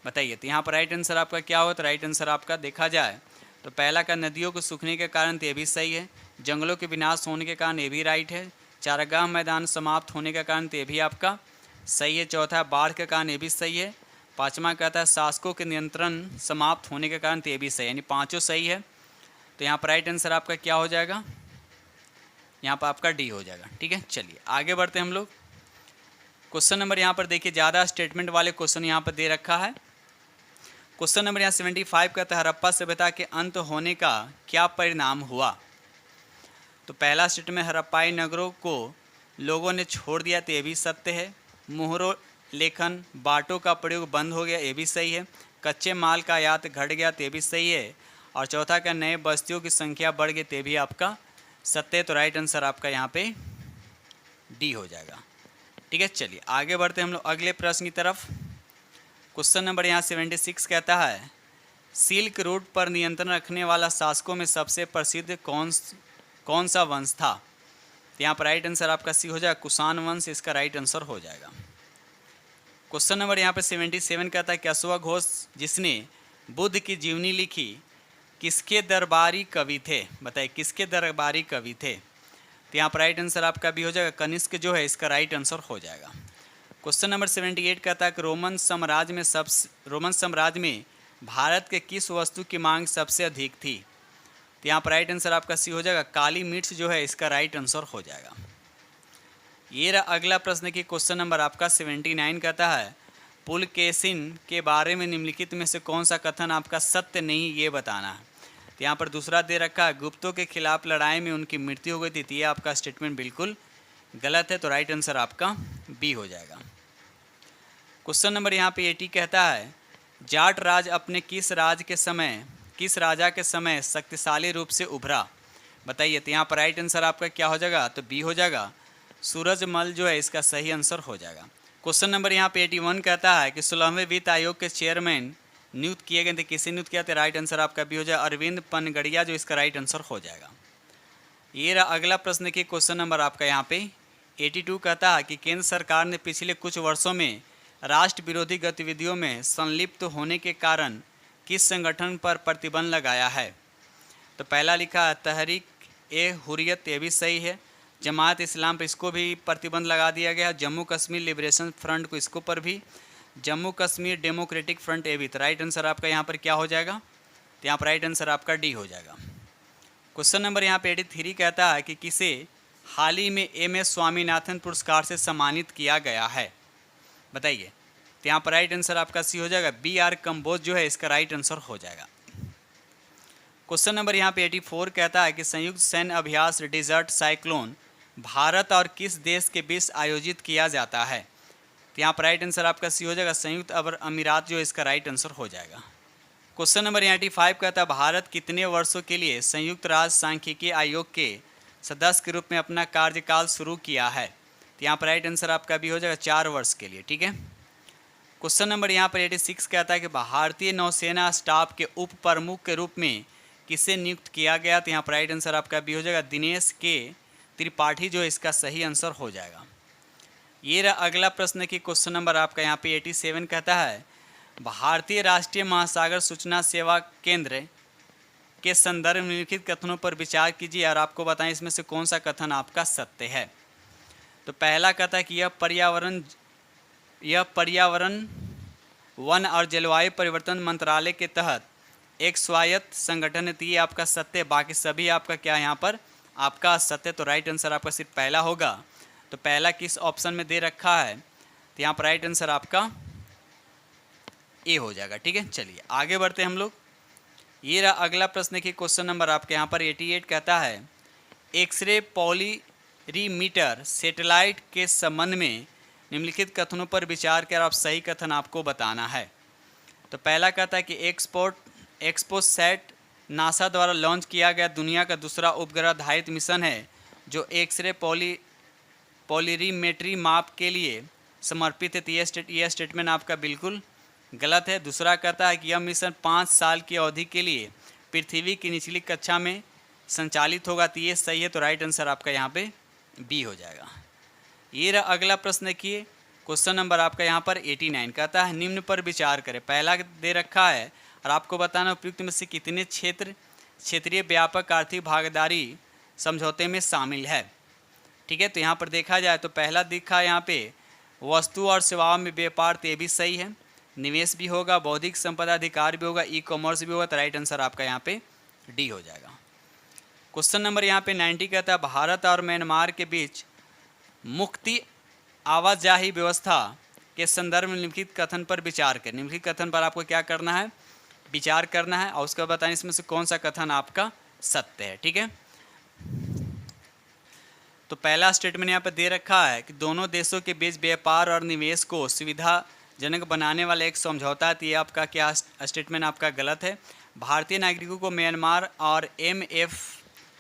बताइए। तो यहाँ पर राइट आंसर आपका क्या हो, तो राइट आंसर आपका देखा जाए तो पहला का नदियों को सूखने के कारण, तो ये भी सही है। जंगलों के विनाश होने के कारण, ये भी राइट है। चारागाह मैदान समाप्त होने के कारण, तो ये भी आपका सही है। चौथा बाढ़ के कारण, ये भी सही है। पाँचवा कहता है शासकों के नियंत्रण समाप्त होने के कारण, तो ये भी सही है, यानी पाँचों सही है। तो यहाँ पर राइट आंसर आपका क्या हो जाएगा, यहाँ पर आपका डी हो जाएगा। ठीक है, चलिए आगे बढ़ते हैं हम लोग। क्वेश्चन नंबर यहाँ पर देखिए, ज़्यादा स्टेटमेंट वाले क्वेश्चन यहाँ पर दे रखा है। क्वेश्चन नंबर यहाँ 75 कहता है हड़प्पा सभ्यता के अंत होने का क्या परिणाम हुआ। तो पहला स्टेटमेंट, हड़प्पाई नगरों को लोगों ने छोड़ दिया, तो ये भी सत्य है। मोहरों लेखन बाटों का प्रयोग बंद हो गया, ये भी सही है। कच्चे माल का आयात घट गया, तो ये भी सही है। और चौथा का नए बस्तियों की संख्या बढ़ गई, तो भी आपका सत्य है। तो राइट आंसर आपका यहाँ पे डी हो जाएगा। ठीक है, चलिए आगे बढ़ते हैं हम लोग अगले प्रश्न की तरफ। क्वेश्चन नंबर यहाँ 76 कहता है सिल्क रूट पर नियंत्रण रखने वाला शासकों में सबसे प्रसिद्ध कौन सा वंश था। तो यहाँ पर राइट आंसर आपका सी हो जाएगा, कुषाण वंश इसका राइट आंसर हो जाएगा। क्वेश्चन नंबर यहाँ पे 77 कहता है कि अश्वघोष जिसने बुद्ध की जीवनी लिखी किसके दरबारी कवि थे, बताइए किसके दरबारी कवि थे। तो यहाँ पर राइट आंसर आपका भी हो जाएगा, कनिष्क जो है इसका राइट आंसर हो जाएगा। क्वेश्चन नंबर 78 कहता है कि रोमन साम्राज्य में भारत के किस वस्तु की मांग सबसे अधिक थी। तो यहाँ पर राइट आंसर आपका सी हो जाएगा, काली मिर्च जो है इसका राइट आंसर हो जाएगा। ये रहा अगला प्रश्न की क्वेश्चन नंबर आपका 79 कहता है पुलकेशिन के बारे में निम्नलिखित में से कौन सा कथन आपका सत्य नहीं, ये बताना है। तो यहाँ पर दूसरा दे रखा है गुप्तों के खिलाफ लड़ाई में उनकी मृत्यु हो गई थी, तो ये आपका स्टेटमेंट बिल्कुल गलत है, तो राइट आंसर आपका बी हो जाएगा। क्वेश्चन नंबर यहाँ पे 80 कहता है जाट राज अपने किस राजा के समय शक्तिशाली रूप से उभरा, बताइए। तो यहाँ पर राइट आंसर आपका क्या हो जाएगा, तो बी हो जाएगा, सूरजमल जो है इसका सही आंसर हो जाएगा। क्वेश्चन नंबर यहाँ पे 81 कहता है कि 16वें वित्त आयोग के चेयरमैन नियुक्त किए गए थे, किसे नियुक्त किया था, राइट आंसर आपका भी हो जाएगा, अरविंद पनगड़िया जो इसका राइट आंसर हो जाएगा। ये रहा अगला प्रश्न की क्वेश्चन नंबर आपका यहाँ पे 82 कहता है कि केंद्र सरकार ने पिछले कुछ वर्षों में राष्ट्र विरोधी गतिविधियों में संलिप्त होने के कारण किस संगठन पर प्रतिबंध लगाया है। तो पहला लिखा है तहरीक ए हुर्रियत, ये भी सही है। जमात इस्लाम पर इसको भी प्रतिबंध लगा दिया गया। जम्मू कश्मीर लिबरेशन फ्रंट को इसको पर भी, जम्मू कश्मीर डेमोक्रेटिक फ्रंट ए भी। तो राइट आंसर आपका यहाँ पर क्या हो जाएगा, तो यहाँ पर राइट आंसर आपका डी हो जाएगा। क्वेश्चन नंबर यहाँ पे 83 कहता है कि किसे हाल ही में MS स्वामीनाथन पुरस्कार से सम्मानित किया गया है, बताइए। तो यहाँ पर राइट आंसर आपका सी हो जाएगा, BR कंबोज जो है इसका राइट आंसर हो जाएगा। क्वेश्चन नंबर यहाँ पे 84 कहता है कि संयुक्त सैन्य अभ्यास डिजर्ट साइक्लोन भारत और किस देश के बीच आयोजित किया जाता है। तो यहाँ पर राइट आंसर आपका सी हो जाएगा, संयुक्त अरब अमीरात जो इसका राइट आंसर हो जाएगा। क्वेश्चन नंबर 85 कहता है भारत कितने वर्षों के लिए संयुक्त राष्ट्र सांख्यिकी आयोग के सदस्य के रूप में अपना कार्यकाल शुरू किया है। तो यहाँ पर राइट आंसर आपका भी हो जाएगा 4 वर्ष के लिए। ठीक है, क्वेश्चन नंबर यहाँ पर 86 कहता है कि भारतीय नौसेना स्टाफ के उप प्रमुख के रूप में किसे नियुक्त किया गया। तो यहाँ पर राइट आंसर आपका भी हो जाएगा, दिनेश के त्रिपाठी जो इसका सही आंसर हो जाएगा। ये रहा अगला प्रश्न की क्वेश्चन नंबर आपका यहाँ पे 87 कहता है भारतीय राष्ट्रीय महासागर सूचना सेवा केंद्र के संदर्भ में निम्नलिखित कथनों पर विचार कीजिए और आपको बताएं इसमें से कौन सा कथन आपका सत्य है। तो पहला कहता है कि यह पर्यावरण वन और जलवायु परिवर्तन मंत्रालय के तहत एक स्वायत्त संगठन है, तो ये आपका सत्य, बाकी सभी आपका क्या यहाँ पर आपका सत्य। तो राइट आंसर आपका सिर्फ पहला होगा। तो पहला किस ऑप्शन में दे रखा है, तो यहाँ पर राइट आंसर आपका ए हो जाएगा। ठीक है, चलिए आगे बढ़ते हैं हम लोग। ये रहा अगला प्रश्न की क्वेश्चन नंबर आपके यहाँ पर 88 कहता है एक्सरे पॉलिरीमीटर सैटेलाइट के संबंध में निम्नलिखित कथनों पर विचार कर आप सही कथन आपको बताना है। तो पहला कहता है कि एक्सपोसैट नासा द्वारा लॉन्च किया गया दुनिया का दूसरा उपग्रह आधारित मिशन है जो एक्सरे पॉलिरीमेट्री माप के लिए समर्पित है। तो यह स्टेटमेंट आपका बिल्कुल गलत है। दूसरा कहता है कि यह मिशन 5 साल की अवधि के लिए पृथ्वी की निचली कक्षा में संचालित होगा। तो ये सही है, तो राइट आंसर आपका यहाँ पे बी हो जाएगा। ये रहा अगला प्रश्न। देखिए क्वेश्चन नंबर आपका यहाँ पर 89 कहता है निम्न पर विचार करें। पहला दे रखा है और आपको बताना उपयुक्त में से कितने क्षेत्रीय व्यापक आर्थिक भागीदारी समझौते में शामिल है। ठीक है, तो यहाँ पर देखा जाए तो पहला दिखा यहाँ पे वस्तु और सेवाओं में व्यापार, तो ये भी सही है। निवेश भी होगा, बौद्धिक संपदा अधिकार भी होगा, ई कॉमर्स भी होगा, तो राइट आंसर आपका यहाँ पे डी हो जाएगा। क्वेश्चन नंबर यहाँ पे 90 कहता है भारत और म्यांमार के बीच मुक्ति आवाजाही व्यवस्था के संदर्भ में निम्नलिखित कथन पर विचार करें। निम्नलिखित कथन पर आपको क्या करना है, विचार करना है और उसका बताएं इसमें से कौन सा कथन आपका सत्य है। ठीक है, तो पहला स्टेटमेंट यहाँ पर दे रखा है कि दोनों देशों के बीच व्यापार और निवेश को सुविधाजनक बनाने वाला एक समझौता है। तो ये आपका क्या स्टेटमेंट आपका गलत है। भारतीय नागरिकों को म्यांमार और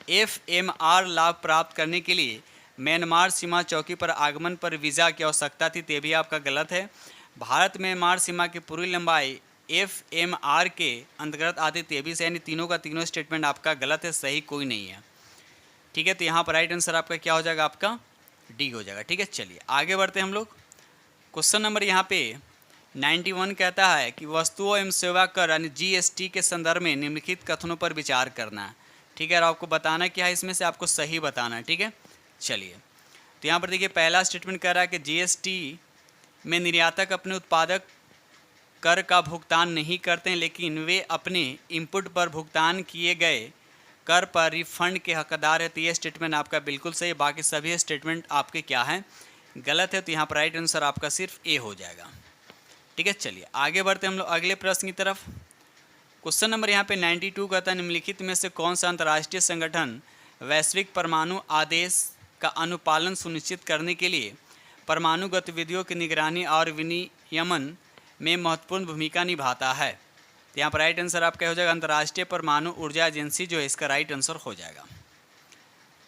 FMR लाभ प्राप्त करने के लिए म्यांमार सीमा चौकी पर आगमन पर वीज़ा की आवश्यकता थी, तो भी आपका गलत है। भारत म्यांमार सीमा की पूरी लंबाई FMR के अंतर्गत आती, तो भी यानी तीनों का तीनों स्टेटमेंट आपका गलत है, सही कोई नहीं है। ठीक है, तो यहाँ पर राइट आंसर आपका क्या हो जाएगा, आपका डी हो जाएगा। ठीक है, चलिए आगे बढ़ते हैं हम लोग। क्वेश्चन नंबर यहाँ पे 91 कहता है कि वस्तुओं एवं सेवा कर यानी GST के संदर्भ में निम्नलिखित कथनों पर विचार करना है। ठीक है, और आपको बताना क्या है, इसमें से आपको सही बताना है। ठीक है, चलिए तो यहाँ पर देखिए पहला स्टेटमेंट कह रहा है कि GST में निर्यातक अपने उत्पादक कर का भुगतान नहीं करते हैं, लेकिन वे अपने इनपुट पर भुगतान किए गए कर पर रिफंड के हकदार है। तो ये स्टेटमेंट आपका बिल्कुल सही है, बाकी सभी स्टेटमेंट आपके क्या हैं, गलत है। तो यहाँ पर राइट आंसर आपका सिर्फ ए हो जाएगा। ठीक है, चलिए आगे बढ़ते हैं हम लोग अगले प्रश्न की तरफ। क्वेश्चन नंबर यहाँ पे 92 कहता है निम्नलिखित में से कौन सा अंतर्राष्ट्रीय संगठन वैश्विक परमाणु आदेश का अनुपालन सुनिश्चित करने के लिए परमाणु गतिविधियों की निगरानी और विनियमन में महत्वपूर्ण भूमिका निभाता है। तो यहाँ पर राइट आंसर आपका हो जाएगा अंतर्राष्ट्रीय परमाणु ऊर्जा एजेंसी, जो है इसका राइट आंसर हो जाएगा।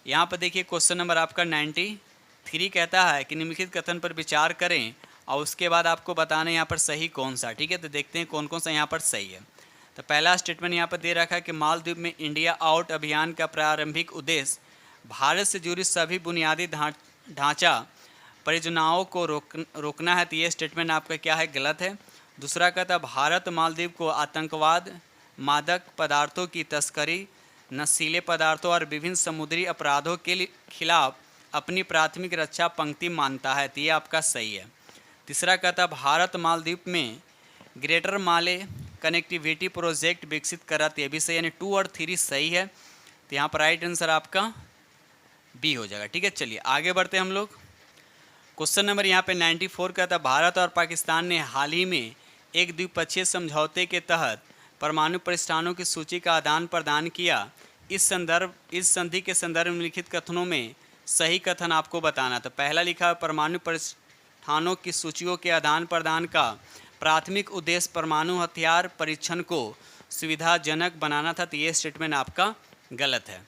यहाँ पर देखिए क्वेश्चन नंबर आपका 93 कहता है कि निम्नलिखित कथन पर विचार करें और उसके बाद आपको बताना है यहाँ पर सही कौन सा। ठीक है, तो देखते हैं कौन कौन सा यहाँ पर सही है। तो पहला स्टेटमेंट यहाँ पर दे रखा है कि मालदीव में इंडिया आउट अभियान का प्रारंभिक उद्देश्य भारत से जुड़ी सभी बुनियादी ढांचा परियोजनाओं को रोकना है। तो ये स्टेटमेंट आपका क्या है, गलत है। दूसरा कहता है भारत मालदीव को आतंकवाद, मादक पदार्थों की तस्करी, नशीले पदार्थों और विभिन्न समुद्री अपराधों के खिलाफ अपनी प्राथमिक रक्षा पंक्ति मानता है। तो ये आपका सही है। तीसरा कहता है भारत मालदीव में ग्रेटर माले कनेक्टिविटी प्रोजेक्ट विकसित करा, तो ये भी सही, यानी 2 और 3 सही है। तो यहाँ पर राइट आंसर आपका बी हो जाएगा। ठीक है, चलिए आगे बढ़ते हैं हम लोग। क्वेश्चन नंबर यहाँ पे 94 कहता है भारत और पाकिस्तान ने हाल ही में एक द्विपक्षीय समझौते के तहत परमाणु प्रतिष्ठानों की सूची का आदान प्रदान किया। इस संधि के संदर्भ में लिखित कथनों में सही कथन आपको बताना। तो पहला लिखा परमाणु प्रतिष्ठानों की सूचियों के आदान प्रदान का प्राथमिक उद्देश्य परमाणु हथियार परीक्षण को सुविधाजनक बनाना था। तो ये स्टेटमेंट आपका गलत है।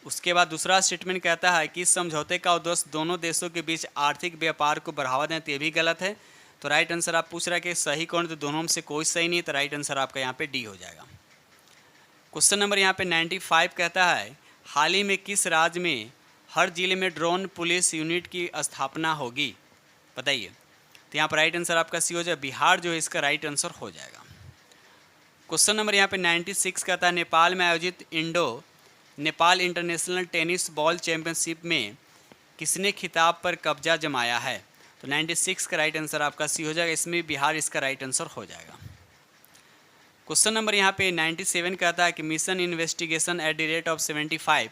उसके बाद दूसरा स्टेटमेंट कहता है कि इस समझौते का उद्देश्य दोनों देशों के बीच आर्थिक व्यापार को बढ़ावा देना। तो ये भी गलत है। तो राइट आंसर आप पूछ रहे हैं कि सही कौन, तो दोनों में से कोई सही नहीं है। तो राइट आंसर आपका यहाँ पे डी हो जाएगा। क्वेश्चन नंबर यहाँ पे 95 कहता है हाल ही में किस राज्य में हर जिले में ड्रोन पुलिस यूनिट की स्थापना होगी, बताइए। तो यहाँ पर राइट आंसर आपका सी हो जाए, बिहार जो है इसका राइट आंसर हो जाएगा। क्वेश्चन नंबर यहाँ पे 96 कहता है नेपाल में आयोजित Nepal international tennis ball championship में किसने खिताब पर कब्जा जमाया है। तो 96 का राइट आंसर आपका सी हो जाएगा, इसमें बिहार इसका राइट आंसर हो जाएगा। क्वेश्चन नंबर यहाँ पे 97 कहता है कि mission investigation at the rate of 75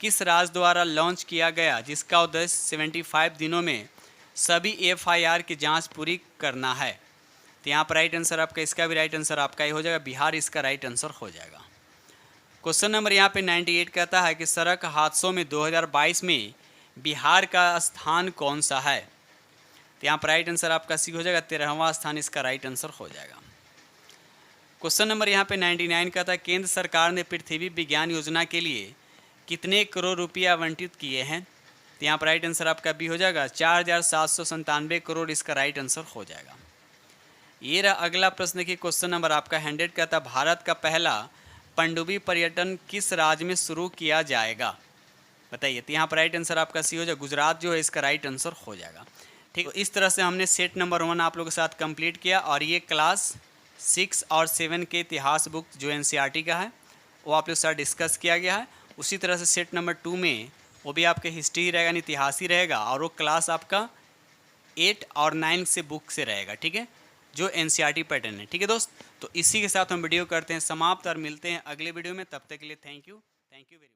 किस राज्य द्वारा लॉन्च किया गया, जिसका उद्देश्य 75 दिनों में सभी FIR की जांच पूरी करना है। तो यहाँ पर राइट आंसर आपका, इसका भी राइट आंसर आपका ही हो जाएगा, बिहार इसका राइट आंसर हो जाएगा। क्वेश्चन नंबर यहाँ पे 98 कहता है कि सड़क हादसों में 2022 में बिहार का स्थान कौन सा है। तो यहाँ पर राइट आंसर आपका सी हो जाएगा, 13वां स्थान इसका राइट आंसर हो जाएगा। क्वेश्चन नंबर यहाँ पे 99 का था, केंद्र सरकार ने पृथ्वी विज्ञान योजना के लिए कितने करोड़ रुपये आवंटित किए हैं। तो यहाँ पर राइट आंसर आपका बी हो जाएगा, 4,797 करोड़ इसका राइट आंसर हो जाएगा। ये रहा अगला प्रश्न की क्वेश्चन नंबर आपका 100 का था, भारत का पहला पनडुब्बी पर्यटन किस राज्य में शुरू किया जाएगा, बताइए। तो यहाँ पर राइट आंसर आपका सी हो जाएगा, गुजरात जो है इसका राइट आंसर हो जाएगा। ठीक, तो इस तरह से हमने सेट नंबर 1 आप लोगों के साथ कंप्लीट किया, और ये क्लास 6 और 7 के इतिहास बुक जो एनसीईआरटी का है वो आप लोग के साथ डिस्कस किया गया है। उसी तरह से सेट नंबर 2 में वो भी आपके हिस्ट्री रहेगा, यानी इतिहास ही रहेगा, और वो क्लास आपका 8 और 9 से बुक से रहेगा, ठीक है, जो एनसीईआरटी पैटर्न है। ठीक है दोस्त, तो इसी के साथ हम वीडियो करते हैं समाप्त और मिलते हैं अगले वीडियो में। तब तक के लिए थैंक यू वेरी मच।